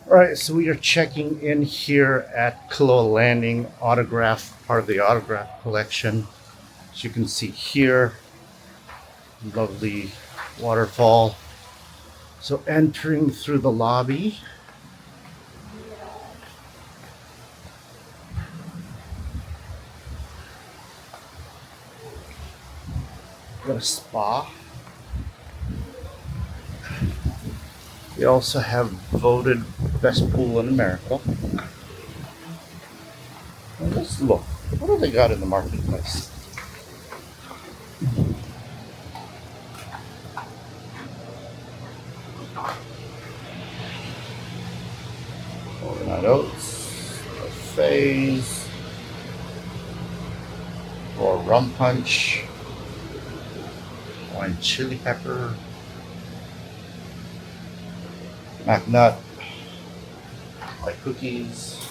All right, so we are checking in here at Koloa Landing, part of the autograph collection. As you can see here, lovely waterfall. So entering through the lobby, got a spa. We also have voted best pool in America. And let's look. What do they got in the marketplace? Overnight oats, buffets, or rum punch, wine chili pepper, mac nut, like cookies,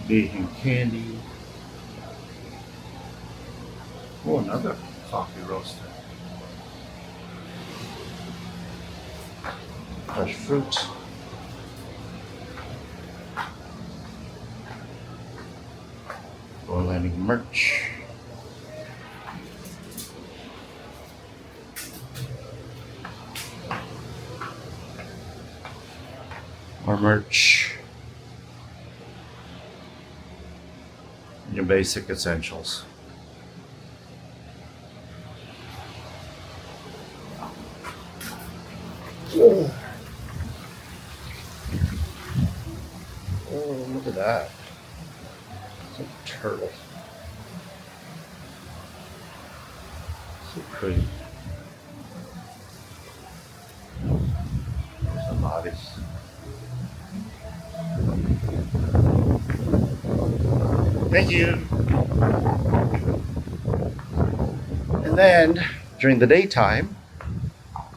vegan candy. Oh, another coffee roaster. Fresh fruit. Kauai Landing merch. More merch. Your basic essentials. Oh, look at that. It's a turtle. So pretty. There's some bodies. Thank you. And then during the daytime,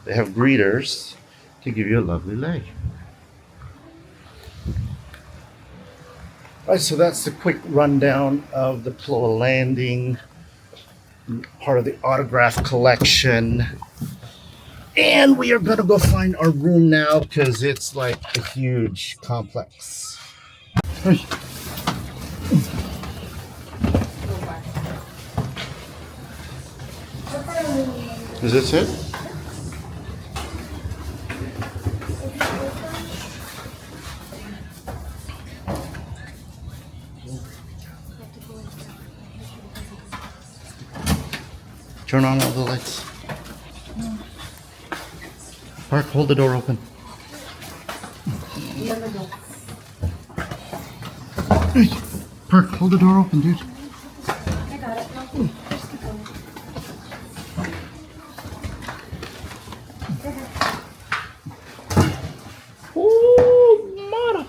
they have greeters to give you a lovely leg. All right, so that's the quick rundown of the Koloa Landing, part of the autograph collection. And we are gonna go find our room now because it's like a huge complex. Is this it? Turn on all the lights. Park, hold the door open. Hey, Park, hold the door open, dude. I got it. No, just keep going. Oh, mama.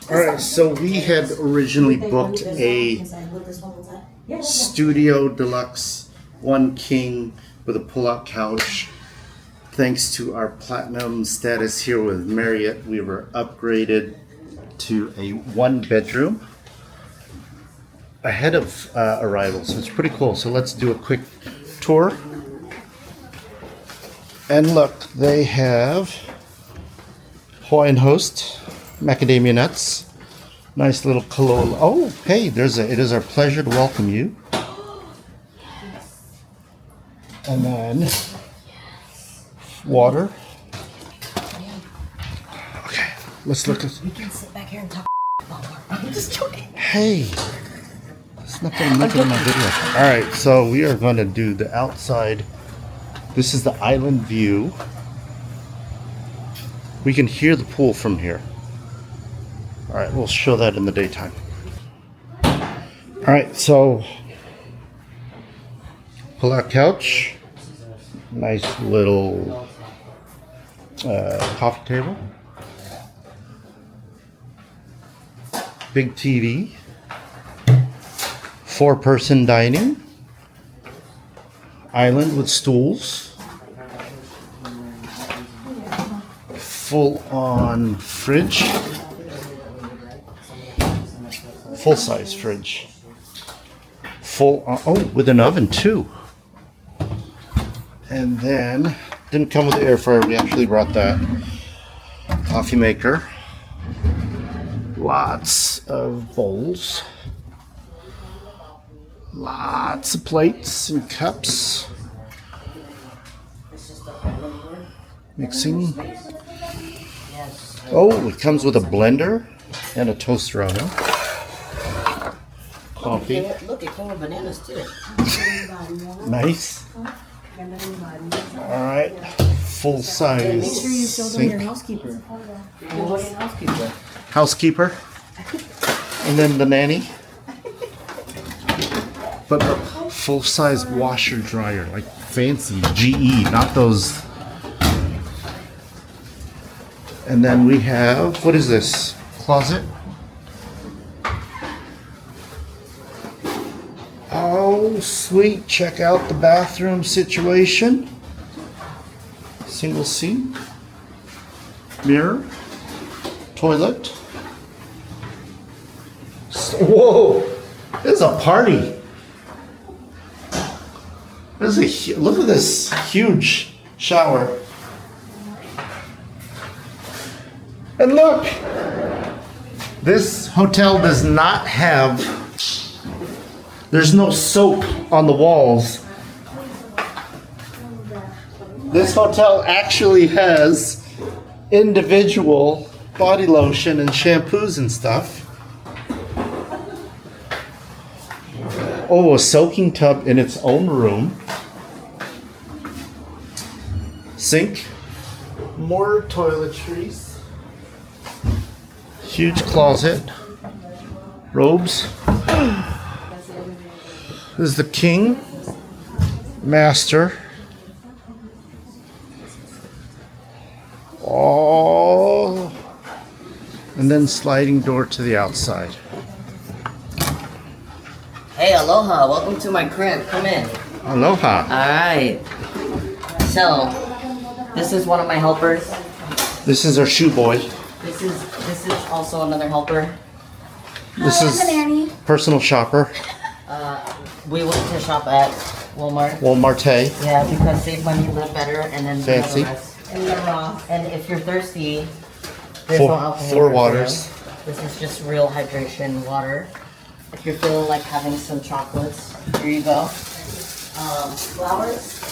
All right, so we had originally booked a studio deluxe, one king with a pull-out couch. Thanks to our platinum status here with Marriott, we were upgraded to a one-bedroom ahead of arrival, so it's pretty cool. So let's do a quick tour. And look, they have Hawaiian host, macadamia nuts, nice little Koloa. Oh, hey, it is our pleasure to welcome you. And then water. Okay, let's look at. We can sit back here and talk about more. I'm just joking. Hey, it's not gonna make it in my video. All right, so we are going to do the outside. This is the island view. We can hear the pool from here. All right, we'll show that in the daytime. All right, so pull-out couch, nice little coffee table, big TV, 4-person dining, island with stools, full-on fridge. Full-size fridge. Full on, oh, with an oven too. And then, didn't come with the air fryer, we actually brought that. Coffee maker. Lots of bowls. Lots of plates and cups. Mixing. Oh, it comes with a blender and a toaster oven. Coffee. Look, it came with bananas too. Nice. Alright. Full size. Make sure you show them your housekeeper. Housekeeper. And then the nanny. But full size washer dryer. Like fancy GE, not those. And then we have, what is this? Closet? Oh, sweet. Check out the bathroom situation. Single sink. Mirror. Toilet. Whoa! This is a party. This is look at this huge shower. And look! This hotel does not have, there's no soap on the walls. This hotel actually has individual body lotion and shampoos and stuff. Oh, a soaking tub in its own room. Sink. More toiletries. Huge closet. Robes. This is the king. Master. Oh. And then sliding door to the outside. Hey, aloha. Welcome to my crib. Come in. Aloha. Alright. So, this is one of my helpers. This is our shoe boy. This is also another helper. This is personal shopper. We went to shop at Walmart. Walmart. Yeah, because save money, live better, and then Fancy. do the rest. And if you're thirsty, there's no alcohol. Four in waters. here. This is just real hydration water. If you're feeling like having some chocolates, here you go. Flowers.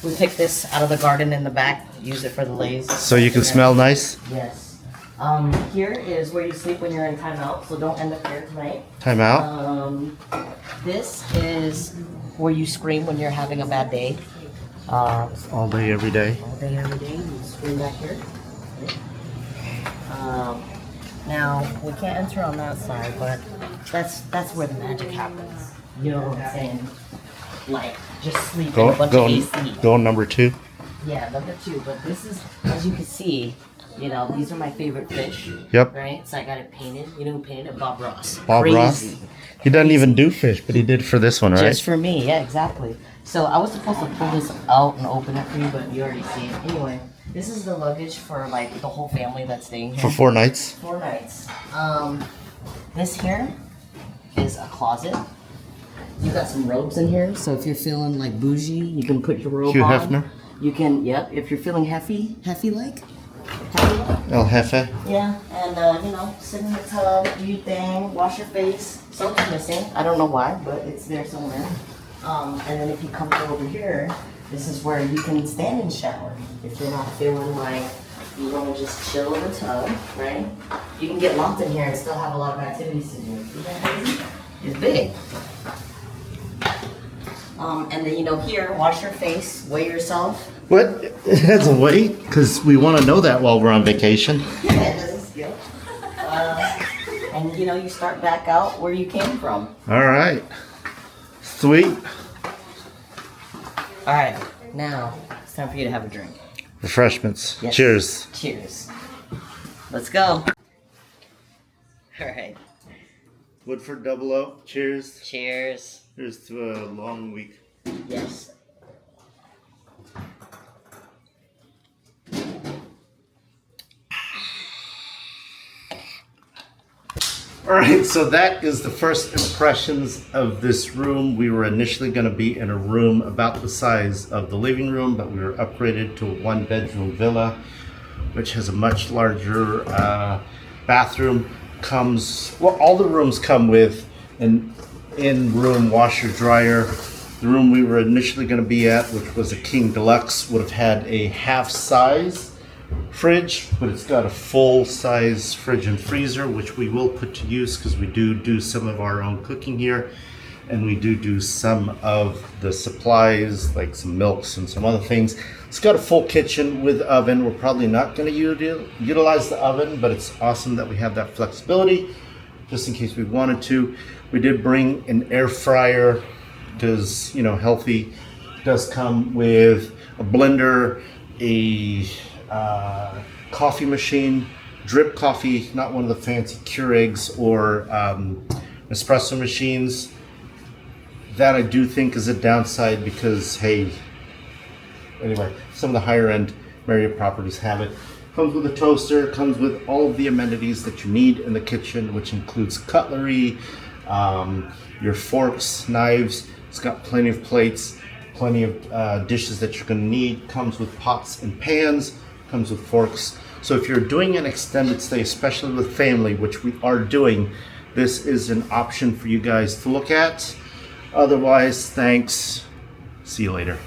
We picked this out of the garden in the back. Use it for the lays. So you can smell nice. Yes. Here is where you sleep when you're in timeout, so don't end up here tonight. Time out. This is where you scream when you're having a bad day. All day, every day. All day, every day. You scream back here. Now we can't enter on that side, but that's where the magic happens. You know what I'm saying? Like just sleep in a bunch of AC. Go number 2. Yeah, number 2. But this is, as you can see, you know, these are my favorite fish. Yep. Right? So I got it painted. You know who painted it? Bob Ross. Bob Ross. He doesn't even do fish, but he did for this one, right? Just for me, yeah, exactly. So I was supposed to pull this out and open it for you, but you already see it. Anyway, this is the luggage for like the whole family that's staying here. For 4 nights. 4 nights. This here is a closet. You got some robes in here, so if you're feeling like bougie, you can put your robe Hugh on. Hefner. You can, yep. If you're feeling hefty like. El Jefe. Yeah, and you know, sit in the tub, do your thing, wash your face. Soap's missing. I don't know why, but it's there somewhere. And then if you come over here, this is where you can stand and shower. If you're not feeling like you want to just chill in the tub, right? You can get locked in here and still have a lot of activities to do. Isn't that crazy? It's big. And then, you know, here, wash your face, weigh yourself. What? It has a weight? Because we want to know that while we're on vacation. Yeah, it doesn't skill. And, you know, you start back out where you came from. All right. Sweet. All right, now it's time for you to have a drink. Refreshments. Yes. Cheers. Cheers. Let's go. All right. Woodford Double O. Cheers. Cheers. Here's to a long week. Yes. All right, so that is the first impressions of this room. We were initially going to be in a room about the size of the living room, but we were upgraded to a one-bedroom villa, which has a much larger bathroom. All the rooms come with an in-room washer dryer. The room we were initially going to be at, which was a King Deluxe, would have had a half-size fridge, but it's got a full-size fridge and freezer, which we will put to use because we do some of our own cooking here, and we do some of the supplies, like some milks and some other things. It's got a full kitchen with oven. We're probably not going to utilize the oven, but it's awesome that we have that flexibility just in case we wanted to. We did bring an air fryer because, healthy. It does come with a blender, a coffee machine, drip coffee, not one of the fancy Keurigs or espresso machines. That I do think is a downside because, anyway, some of the higher end Marriott properties have it. Comes with a toaster, comes with all of the amenities that you need in the kitchen, which includes cutlery, your forks, knives. It's got plenty of plates, plenty of dishes that you're going to need. Comes with pots and pans, comes with forks. So if you're doing an extended stay, especially with family, which we are doing, this is an option for you guys to look at. Otherwise, thanks. See you later.